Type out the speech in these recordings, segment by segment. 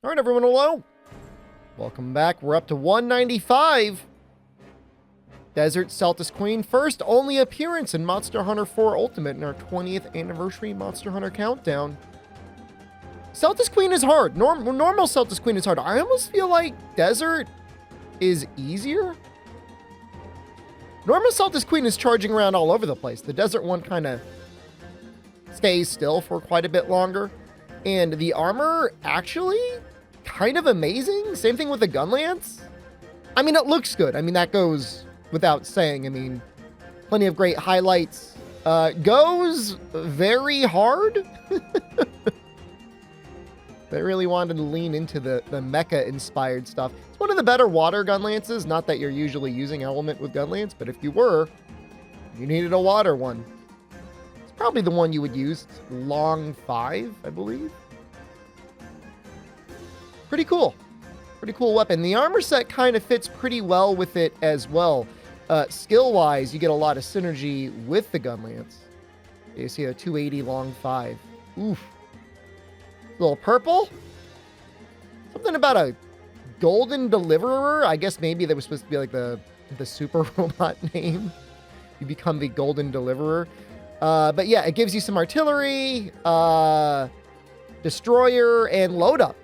All right, everyone, hello. Welcome back. We're up to 195. Desert Seltas Queen, first only appearance in Monster Hunter 4 Ultimate in our 20th anniversary Monster Hunter countdown. Seltas Queen is hard. Normal Seltas Queen is hard. I almost feel like Desert is easier. Normal Seltas Queen is charging around all over the place. The Desert one kind of stays still for quite a bit longer. And the armor actually kind of amazing. Same thing with the gun lance. I mean, it looks good. I mean, that goes without saying. I mean, plenty of great highlights. Goes very hard. They really wanted to lean into the mecha-inspired stuff. It's one of the better water gun lances. Not that you're usually using element with gun lance, but if you were, you needed a water one. It's probably the one you would use. It's long 5, I believe. Pretty cool. Pretty cool weapon. The armor set kind of fits pretty well with it as well. Skill-wise, you get a lot of synergy with the gun lance. You see a 280 long 5. Oof. A little purple. Something about a golden deliverer. I guess maybe that was supposed to be like the super robot name. You become the golden deliverer. But yeah, it gives you some artillery, destroyer, and load up.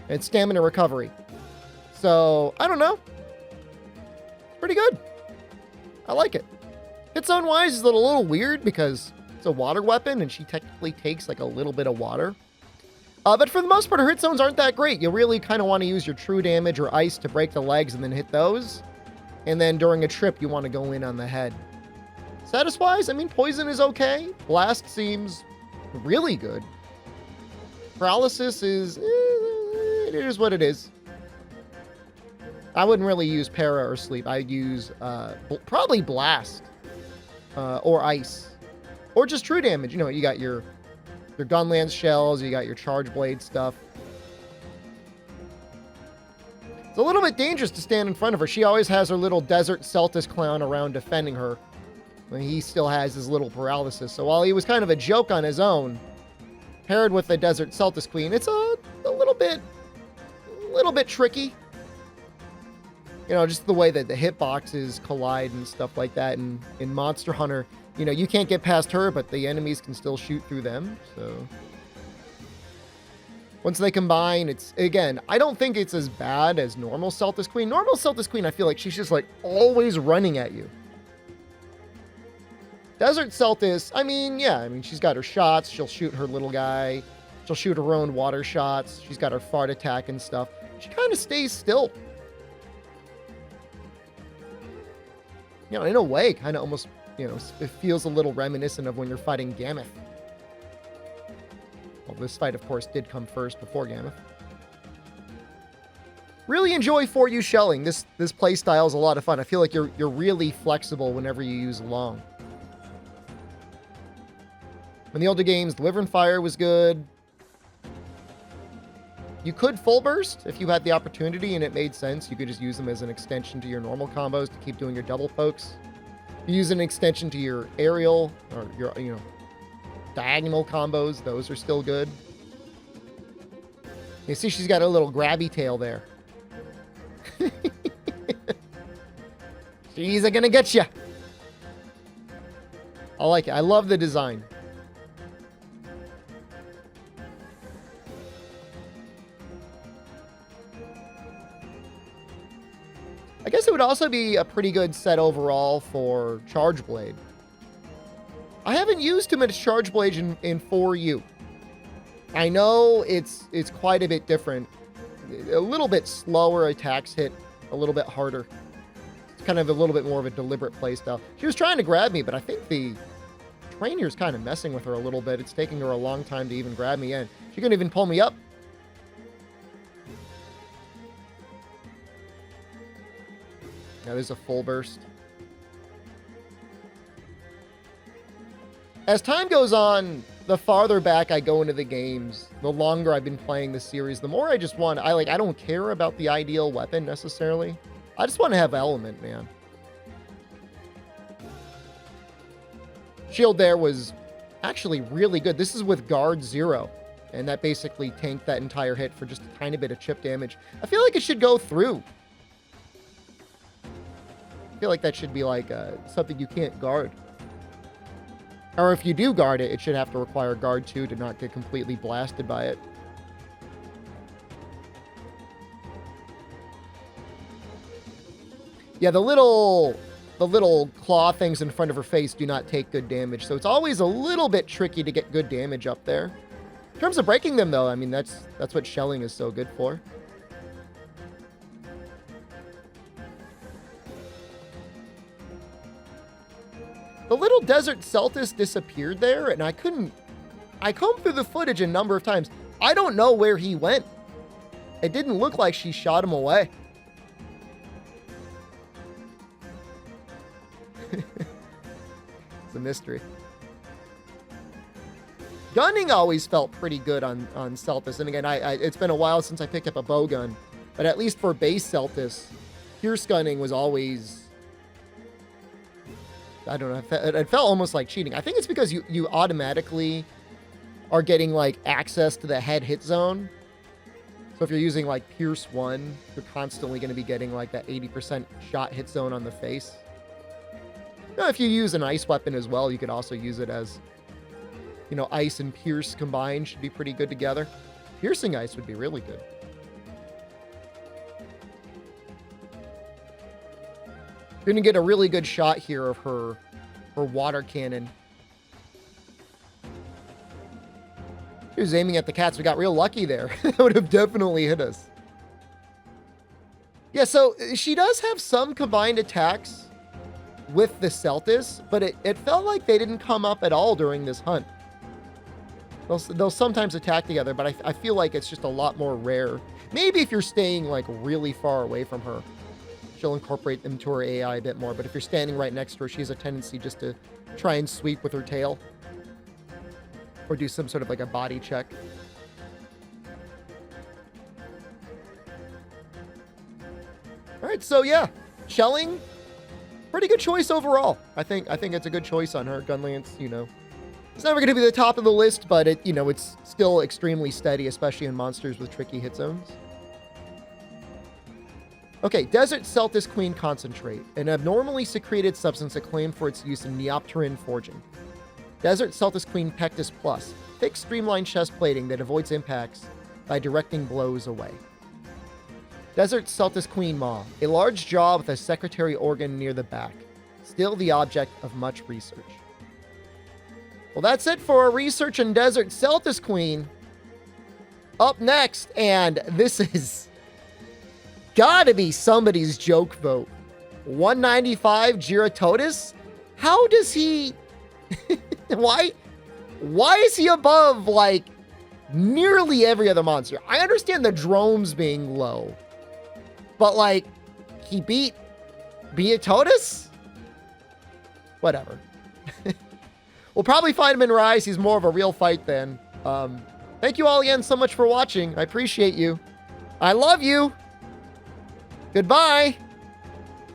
And stamina recovery. So, I don't know. Pretty good. I like it. Hit zone wise is a little weird because it's a water weapon and she technically takes like a little bit of water. But for the most part, her hit zones aren't that great. You really kind of want to use your true damage or ice to break the legs and then hit those. And then during a trip, you want to go in on the head. Status wise, I mean, poison is okay. Blast seems really good. Paralysis is... it is what it is. I wouldn't really use para or sleep. I'd use probably blast or ice or just true damage. You know, you got your gun lance shells, you got your charge blade stuff. It's a little bit dangerous to stand in front of her. She always has her little desert Seltas clown around defending her. And he still has his little paralysis. So while he was kind of a joke on his own, paired with the desert Seltas Queen, it's a little bit tricky. You know, just the way that the hitboxes collide and stuff like that. And in Monster Hunter, you know, you can't get past her, but the enemies can still shoot through them. So once they combine, it's, again, I don't think it's as bad as normal Seltas Queen. Normal Seltas Queen, I feel like she's just like always running at you. Desert Seltas, I mean, yeah, I mean, she's got her shots. She'll shoot her little guy. She'll shoot her own water shots. She's got her fart attack and stuff. She kind of stays still. You know, in a way, kind of almost, you know, it feels a little reminiscent of when you're fighting Gammoth. Well, this fight, of course, did come first before Gammoth. Really enjoy 4U shelling. This play style is a lot of fun. I feel like you're really flexible whenever you use long. In the older games, the Wyvern Fire was good. You could full burst if you had the opportunity and it made sense. You could just use them as an extension to your normal combos to keep doing your double pokes. You use an extension to your aerial or your, you know, diagonal combos. Those are still good. You see she's got a little grabby tail there. She's gonna get you. I like it. I love the design. I guess it would also be a pretty good set overall for Charge Blade. I haven't used too much Charge Blade in 4U. I know it's quite a bit different. A little bit slower attacks hit, a little bit harder. It's kind of a little bit more of a deliberate playstyle. She was trying to grab me, but I think the trainer's kind of messing with her a little bit. It's taking her a long time to even grab me in. She couldn't even pull me up. Now there's a full burst. As time goes on, the farther back I go into the games, the longer I've been playing the series, the more I just want, I don't care about the ideal weapon necessarily. I just want to have element, man. Shield there was actually really good. This is with guard 0. And that basically tanked that entire hit for just a tiny bit of chip damage. I feel like it should go through. I feel like that should be like something you can't guard. Or if you do guard it, it should have to require guard 2 to not get completely blasted by it. Yeah, the little claw things in front of her face do not take good damage, so it's always a little bit tricky to get good damage up there. In terms of breaking them, though, I mean, that's what shelling is so good for. The little desert Seltas disappeared there, and I combed through the footage a number of times. I don't know where he went. It didn't look like she shot him away. It's a mystery. Gunning always felt pretty good on Seltas. And again, it's been a while since I picked up a bow gun. But at least for base Seltas, pierce gunning was always... I don't know. It felt almost like cheating. I think it's because you automatically are getting, like, access to the head hit zone. So if you're using, like, Pierce 1, you're constantly going to be getting, like, that 80% shot hit zone on the face. Now, if you use an ice weapon as well, you could also use it as, you know, ice and pierce combined should be pretty good together. Piercing ice would be really good. You're going to get a really good shot here of her water cannon. She was aiming at the cats. We got real lucky there. That would have definitely hit us. Yeah, so she does have some combined attacks with the Seltas, but it felt like they didn't come up at all during this hunt. They'll sometimes attack together, but I feel like it's just a lot more rare. Maybe if you're staying, like, really far away from her, she'll incorporate them to her AI a bit more. But if you're standing right next to her, she has a tendency just to try and sweep with her tail. Or do some sort of like a body check. Alright, so yeah. Shelling, pretty good choice overall. I think it's a good choice on her. Gunlance, you know. It's never going to be the top of the list, but it's still extremely steady, especially in monsters with tricky hit zones. Okay, Desert Seltas Queen Concentrate, an abnormally secreted substance acclaimed for its use in Neopteran forging. Desert Seltas Queen Pectus Plus, thick streamlined chest plating that avoids impacts by directing blows away. Desert Seltas Queen Maw, a large jaw with a secretory organ near the back, still the object of much research. Well, that's it for our research in Desert Seltas Queen. Up next, and this is... gotta be somebody's joke vote. 195 Giratotus? How does he... Why is he above, like, nearly every other monster? I understand the drones being low. But, like, he beat Beatotus? Whatever. We'll probably find him in Rise. He's more of a real fight then. Thank you all again so much for watching. I appreciate you. I love you. Goodbye.